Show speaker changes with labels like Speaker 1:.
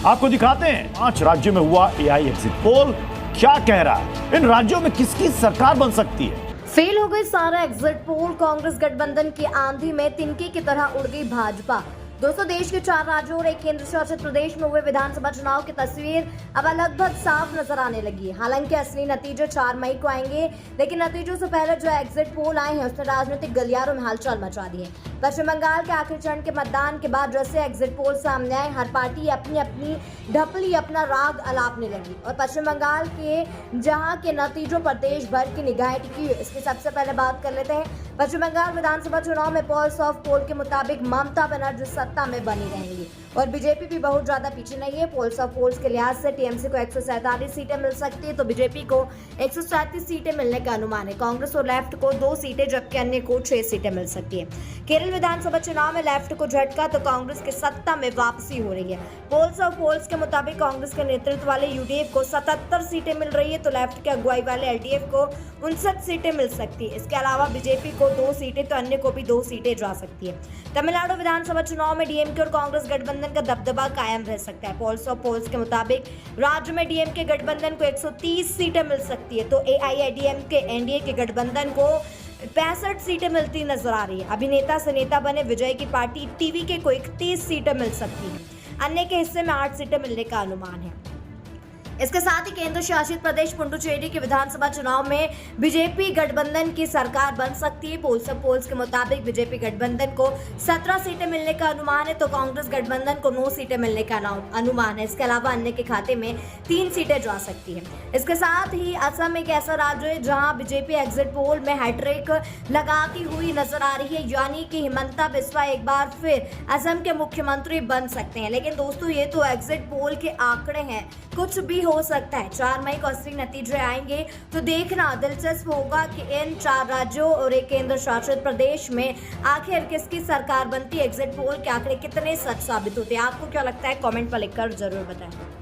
Speaker 1: आपको दिखाते हैं 5 राज्यों में हुआ एआई एग्जिट पोल क्या कह रहा है, इन राज्यों में किसकी सरकार बन सकती है।
Speaker 2: फेल हो गई सारा एग्जिट पोल, कांग्रेस गठबंधन की आंधी में तिनके की तरह उड़ गई भाजपा। दोस्तों, देश के 4 राज्यों और एक केंद्र शासित प्रदेश में हुए विधानसभा चुनाव की तस्वीर अब लगभग साफ नजर आने लगी है। हालांकि असली नतीजे 4 मई को आएंगे, लेकिन नतीजों से पहले जो एग्जिट पोल आए हैं उसने राजनीतिक गलियारों में हलचल मचा दी है। पश्चिम बंगाल के आखिरी चरण के मतदान के बाद जैसे एग्जिट पोल सामने आए, हर पार्टी अपनी अपनी ढपली अपना राग अलापने लगी और पश्चिम बंगाल के जहां के नतीजों पर देश भर की निगाहें टिकी। इसकी सबसे पहले बात कर लेते हैं पश्चिम बंगाल विधानसभा चुनाव में पॉल्स ऑफ पोल के मुताबिक ममता बनर्जी सत्ता में बनी रहेंगी और बीजेपी भी बहुत ज्यादा पीछे नहीं है। पोल्स ऑफ पोल्स के लिहाज से टीएमसी को 147 सीटें मिल सकती है तो बीजेपी को 137 सीटें मिलने का अनुमान है। कांग्रेस और लेफ्ट को 2 सीटें जबकि अन्य को 6 सीटें मिल सकती है। केरल विधानसभा चुनाव में लेफ्ट को झटका तो कांग्रेस की सत्ता में वापसी हो रही है। पोल्स ऑफ पोल्स के मुताबिक कांग्रेस के नेतृत्व वाले यूडीएफ को 77 सीटें मिल रही है तो लेफ्ट के अगुवाई वाले एलडीएफ को 59 सीटें मिल सकती है। इसके अलावा बीजेपी को 2 सीटें तो अन्य को भी 2 सीटें जा सकती है। तमिलनाडु विधानसभा चुनाव में डीएमके और कांग्रेस गठबंधन का दबदबा कायम रह सकता है। पोल्स ऑफ पोल्स के मुताबिक राज्य में डीएमके गठबंधन को 130 सीटें मिल सकती है तो एआईएडीएमके एनडीए के गठबंधन को 65 सीटें मिलती नजर आ रही है। अभिनेता से नेता बने विजय की पार्टी टीवीके को 31 सीटें मिल सकती है, अन्य के हिस्से में 8 सीटें मिलने का अनुमान है। इसके साथ ही केंद्र शासित प्रदेश पुडुचेरी के विधानसभा चुनाव में बीजेपी गठबंधन की सरकार बन सकती है। पोल्स ऑफ पोल्स के मुताबिक बीजेपी गठबंधन को 17 सीटें मिलने का अनुमान है तो कांग्रेस गठबंधन को 9 सीटें मिलने का अनुमान है। इसके अलावा अन्य के खाते में 3 सीटें जा सकती है। इसके साथ ही असम एक ऐसा राज्य है जहां बीजेपी एग्जिट पोल में हैट्रिक लगाती हुई नजर आ रही है, यानी कि हिमंता बिस्वा एक बार फिर असम के मुख्यमंत्री बन सकते हैं। लेकिन दोस्तों, ये तो एग्जिट पोल के आंकड़े हैं, कुछ भी हो सकता है। 4 मई को असली नतीजे आएंगे तो देखना दिलचस्प होगा कि इन 4 राज्यों और एक केंद्र शासित प्रदेश में आखिर किसकी सरकार बनती है। एग्जिट पोल के आंकड़े कितने सच साबित होते हैं, आपको क्या लगता है? कमेंट पर लिखकर जरूर बताएं।